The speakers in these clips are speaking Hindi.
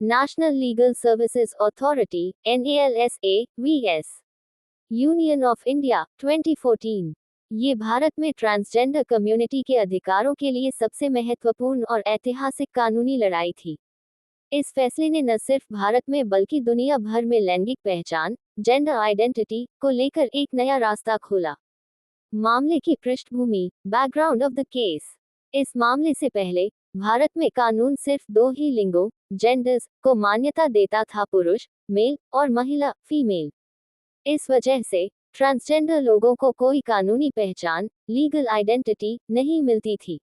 National legal services authority NALSA VS union of India 2014। ये भारत में ट्रांसजेंडर कम्युनिटी के अधिकारों के लिए सबसे महत्वपूर्ण और ऐतिहासिक कानूनी लड़ाई थी। इस फैसले ने न सिर्फ भारत में बल्कि दुनिया भर में लैंगिक पहचान, जेंडर आइडेंटिटी को लेकर एक नया रास्ता खोला। मामले की पृष्ठभूमि, बैकग्राउंड ऑफ द केस। इस मामले से पहले भारत में कानून सिर्फ दो ही लिंगों, जेंडर्स, को मान्यता देता था, पुरुष, मेल, और महिला, फीमेल। इस वजह से ट्रांसजेंडर लोगों को कोई कानूनी पहचान, लीगल आइडेंटिटी नहीं मिलती थी।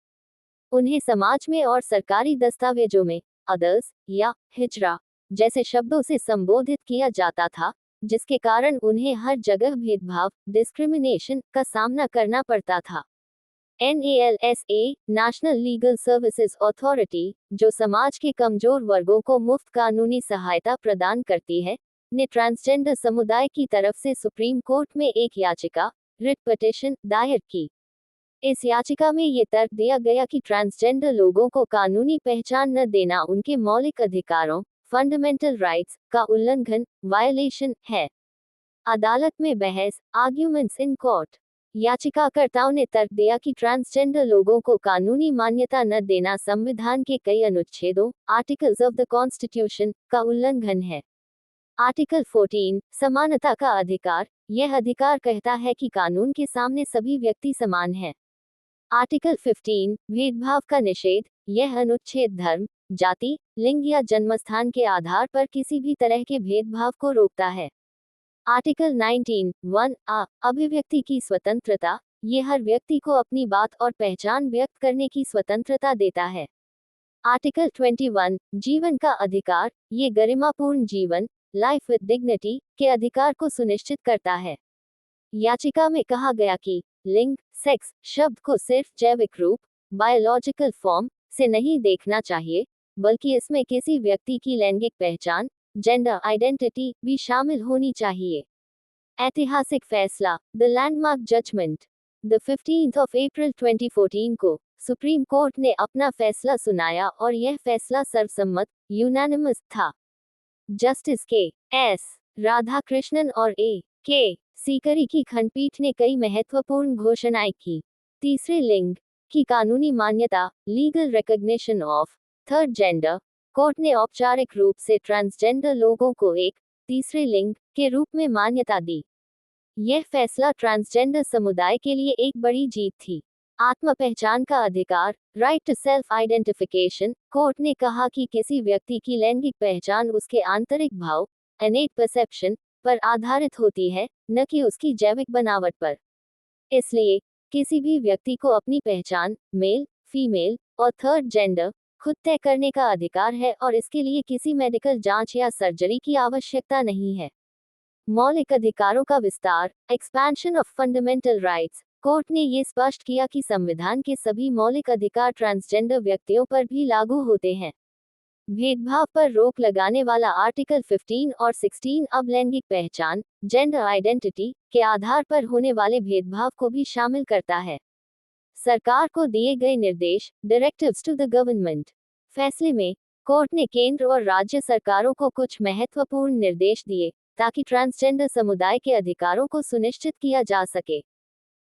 उन्हें समाज में और सरकारी दस्तावेजों में अदर्स या हिजड़ा जैसे शब्दों से संबोधित किया जाता था, जिसके कारण उन्हें हर जगह भेदभाव, डिस्क्रिमिनेशन का सामना करना पड़ता था। NALSA national legal services authority, जो समाज के कमजोर वर्गों को मुफ्त कानूनी सहायता प्रदान करती है, ने ट्रांसजेंडर समुदाय की तरफ से सुप्रीम कोर्ट में एक याचिका, रिट पिटीशन, दायर की। इस याचिका में ये तर्क दिया गया कि ट्रांसजेंडर लोगों को कानूनी पहचान न देना उनके मौलिक अधिकारों, फंडामेंटल राइट्स, का उल्लंघन, वायलेशन है। अदालत में बहस, आर्ग्यूमेंट्स इन कोर्ट। याचिकाकर्ताओं ने तर्क दिया कि ट्रांसजेंडर लोगों को कानूनी मान्यता न देना संविधान के कई अनुच्छेदों, आर्टिकल्स ऑफ द कॉन्स्टिट्यूशन, का उल्लंघन है। आर्टिकल 14, समानता का अधिकार। यह अधिकार कहता है कि कानून के सामने सभी व्यक्ति समान हैं। आर्टिकल 15, भेदभाव का निषेध। यह अनुच्छेद धर्म, जाति, लिंग या जन्मस्थान के आधार पर किसी भी तरह के भेदभाव को रोकता है। आर्टिकल 19, 1A, अभिव्यक्ति की स्वतंत्रता। ये हर व्यक्ति को अपनी बात और पहचान व्यक्त करने की स्वतंत्रता देता है। आर्टिकल 21, जीवन का अधिकार। ये गरिमापूर्ण जीवन, लाइफ विद डिग्निटी, के अधिकार को सुनिश्चित करता है। याचिका में कहा गया कि लिंग, सेक्स शब्द को सिर्फ जैविक रूप, बायोलॉजिकल फॉर्म, से नहीं देखना चाहिए, बल्कि इसमें किसी व्यक्ति की लैंगिक पहचान, जेंडर आइडेंटिटी, भी शामिल होनी चाहिए। ऐतिहासिक फैसला, the landmark judgment. The 15th of April 2014 को सुप्रीम कोर्ट ने अपना फैसला सुनाया और यह फैसला सर्वसम्मत, यूनानिमस था। Justice K S. राधाकृष्णन और A.K. सीकरी की खंडपीठ ने कई महत्वपूर्ण घोषणाएं की। तीसरे लिंग की कानूनी मान्यता, legal recognition of third gender. Court ने औपचारिक रूप से ट्रांसजेंडर लोगों को एक तीसरे लिंग के रूप में मान्यता दी। यह फैसला ट्रांसजेंडर समुदाय के लिए एक बड़ी जीत थी। आत्म पहचान का अधिकार, right to self identification. Court ने कहा कि किसी व्यक्ति की लैंगिक पहचान उसके आंतरिक भाव, इनेट परसेप्शन, पर आधारित होती है, न कि उसकी जैविक बनावट पर। इसलिए किसी भी व्यक्ति को अपनी पहचान, मेल, फीमेल और थर्ड जेंडर, खुद तय करने का अधिकार है और इसके लिए किसी मेडिकल जांच या सर्जरी की आवश्यकता नहीं है। मौलिक अधिकारों का विस्तार, expansion of fundamental rights. Court ने ये स्पष्ट किया कि संविधान के सभी मौलिक अधिकार ट्रांसजेंडर व्यक्तियों पर भी लागू होते हैं। भेदभाव पर रोक लगाने वाला आर्टिकल 15 और 16 अब लैंगिक पहचान, जेंडर आइडेंटिटी, के आधार पर होने वाले भेदभाव को भी शामिल करता है। सरकार को दिए गए निर्देश, डायरेक्टिव्स टू द गवर्नमेंट। फैसले में कोर्ट ने केंद्र और राज्य सरकारों को कुछ महत्वपूर्ण निर्देश दिए ताकि ट्रांसजेंडर समुदाय के अधिकारों को सुनिश्चित किया जा सके।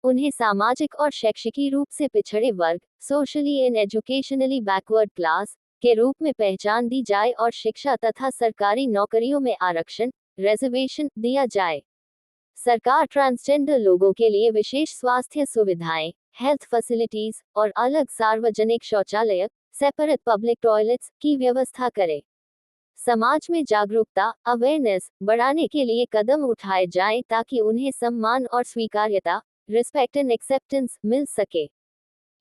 उन्हें सामाजिक और शैक्षिकी रूप से पिछड़े वर्ग, socially and educationally backward class, के रूप में पहचान दी जाए और शिक्षा तथा सरकारी नौकरियों में आरक्षण, रिजर्वेशन, दिया जाए। सरकार ट्रांसजेंडर लोगों के लिए विशेष स्वास्थ्य सुविधाएं, हेल्थ फैसिलिटीज और अलग सार्वजनिक शौचालय, सेपरेट पब्लिक टॉयलेट्स, की व्यवस्था करे। समाज में जागरूकता, अवेयरनेस बढ़ाने के लिए कदम उठाए जाएं ताकि उन्हें सम्मान और स्वीकार्यता, रिस्पेक्ट एंड एक्सेप्टेंस, मिल सके।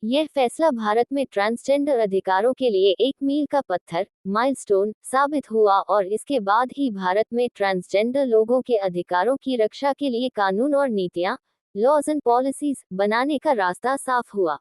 यह फैसला भारत में ट्रांसजेंडर अधिकारों के लिए एक मील का पत्थर, माइलस्टोन, साबित हुआ और इसके बाद ही भारत में ट्रांसजेंडर लोगों के अधिकारों की रक्षा के लिए कानून और नीतियां, लॉज एंड पॉलिसीज, बनाने का रास्ता साफ हुआ।